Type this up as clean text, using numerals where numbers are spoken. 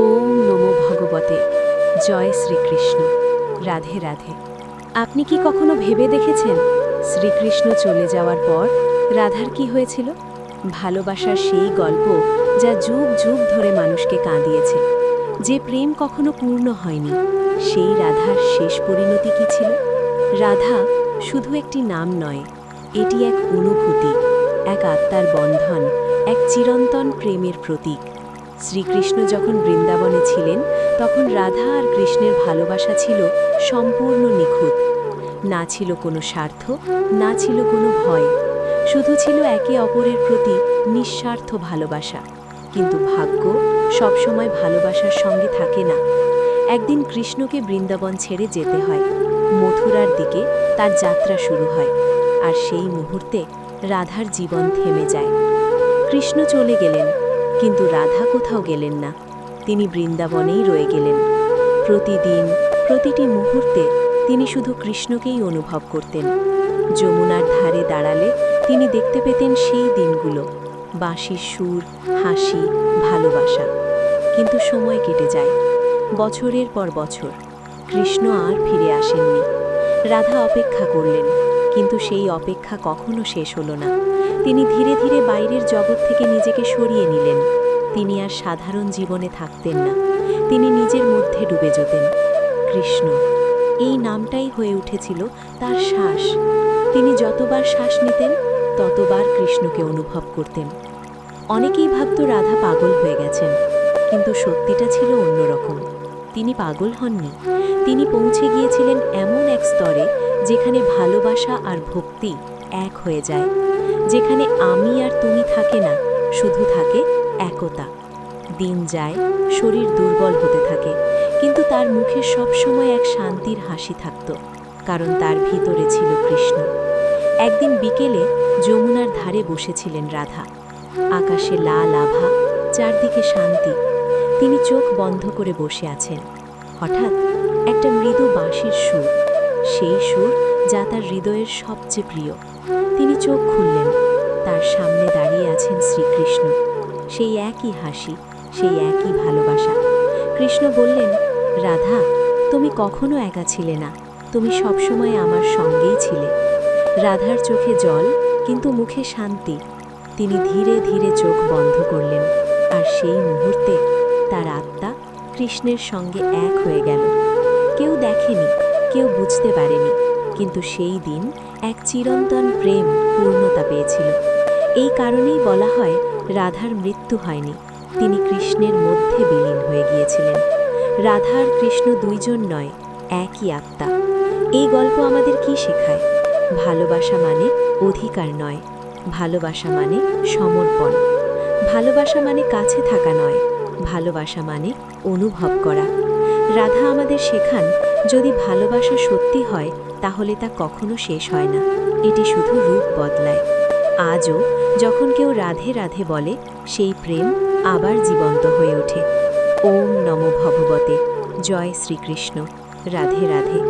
ওম নমো ভগবতে। জয় শ্রীকৃষ্ণ। রাধে রাধে। আপনি কি কখনো ভেবে দেখেছেন শ্রীকৃষ্ণ চলে যাওয়ার পর রাধার কি হয়েছিল? ভালোবাসার সেই গল্প যা যুগ যুগ ধরে মানুষকে কাঁদিয়েছে, যে প্রেম কখনো পূর্ণ হয়নি, সেই রাধার শেষ পরিণতি কি ছিল? রাধা শুধু একটি নাম নয়, এটি এক অনুভূতি, এক আত্মার বন্ধন, এক চিরন্তন প্রেমের প্রতীক। শ্রীকৃষ্ণ যখন বৃন্দাবনে ছিলেন, তখন রাধা আর কৃষ্ণের ভালোবাসা ছিল সম্পূর্ণ নিখুঁত। না ছিল কোনো স্বার্থ, না ছিল কোনো ভয়, শুধু ছিল একে অপরের প্রতি নিঃস্বার্থ ভালোবাসা। কিন্তু ভাগ্য সবসময় ভালোবাসার সঙ্গে থাকে না। একদিন কৃষ্ণকে বৃন্দাবন ছেড়ে যেতে হয়। মথুরার দিকে তার যাত্রা শুরু হয়, আর সেই মুহূর্তে রাধার জীবন থেমে যায়। কৃষ্ণ চলে গেলেন, কিন্তু রাধা কোথাও গেলেন না। তিনি বৃন্দাবনেই রয়ে গেলেন। প্রতিদিন, প্রতিটি মুহূর্তে তিনি শুধু কৃষ্ণকেই অনুভব করতেন। যমুনার ধারে দাঁড়ালে তিনি দেখতে পেতেন সেই দিনগুলো, বাঁশির সুর, হাসি, ভালোবাসা। কিন্তু সময় কেটে যায়, বছরের পর বছর। কৃষ্ণ আর ফিরে আসেননি। রাধা অপেক্ষা করলেন, কিন্তু সেই অপেক্ষা কখনো শেষ হলো না। তিনি ধীরে ধীরে বাইরের জগৎ থেকে নিজেকে সরিয়ে নিলেন। তিনি আর সাধারণ জীবনে থাকতেন না, তিনি নিজের মধ্যে ডুবে যেতেন। কৃষ্ণ, এই নামটাই হয়ে উঠেছিল তার শ্বাস। তিনি যতবার শ্বাস নিতেন, ততবার কৃষ্ণকে অনুভব করতেন। অনেকেই ভাবত রাধা পাগল হয়ে গেছেন, কিন্তু সত্যিটা ছিল অন্যরকম। তিনি পাগল হননি, তিনি পৌঁছে গিয়েছিলেন এমন এক স্তরে যেখানে ভালোবাসা আর ভক্তি এক হয়ে যায়, যেখানে আমি আর তুমি থাকে না, শুধু থাকে একতা। দিন যায়, শরীর দুর্বল হতে থাকে, কিন্তু তার মুখে সবসময় এক শান্তির হাসি থাকত, কারণ তার ভিতরে ছিল কৃষ্ণ। একদিন বিকেলে যমুনার ধারে বসেছিলেন রাধা। আকাশে লাল আভা, চারদিকে শান্তি। তিনি চোখ বন্ধ করে বসে আছেন। হঠাৎ একটা মৃদু বাঁশির সুর, সেই সুর যা তার হৃদয়ের সবচেয়ে প্রিয়। তিনি চোখ খুললেন। তার সামনে দাঁড়িয়ে আছেন শ্রীকৃষ্ণ। সেই একই হাসি, সেই একই ভালোবাসা। কৃষ্ণ বললেন, রাধা, তুমি কখনো একা ছিলে না, তুমি সবসময় আমার সঙ্গেই ছিলে। রাধার চোখে জল, কিন্তু মুখে শান্তি। তিনি ধীরে ধীরে চোখ বন্ধ করলেন, আর সেই মুহূর্তে তার আত্মা কৃষ্ণের সঙ্গে এক হয়ে গেল। কেউ দেখেনি, কেউ বুঝতে পারেনি, কিন্তু সেই দিন এক চিরন্তন প্রেম পূর্ণতা পেয়েছিল। এই কারণেই বলা হয়, রাধার মৃত্যু হয়নি, তিনি কৃষ্ণের মধ্যে বিলীন হয়ে গিয়েছিলেন। রাধা আর কৃষ্ণ দুইজন নয়, একই আত্মা। এই গল্প আমাদের কি শেখায়? ভালোবাসা মানে অধিকার নয়, ভালোবাসা মানে সমর্পণ। ভালোবাসা মানে কাছে থাকা নয়, ভালোবাসা মানে অনুভব করা। রাধা আমাদের শেখান, যদি ভালোবাসা সত্যি হয়, তাহলে তা কখনো শেষ হয় না, এটি শুধু রূপ বদলায়। আজও যখন কেউ রাধে রাধে বলে, সেই প্রেম আবার জীবন্ত হয়ে ওঠে। ওম নমো ভগবতে। জয় শ্রীকৃষ্ণ। রাধে রাধে।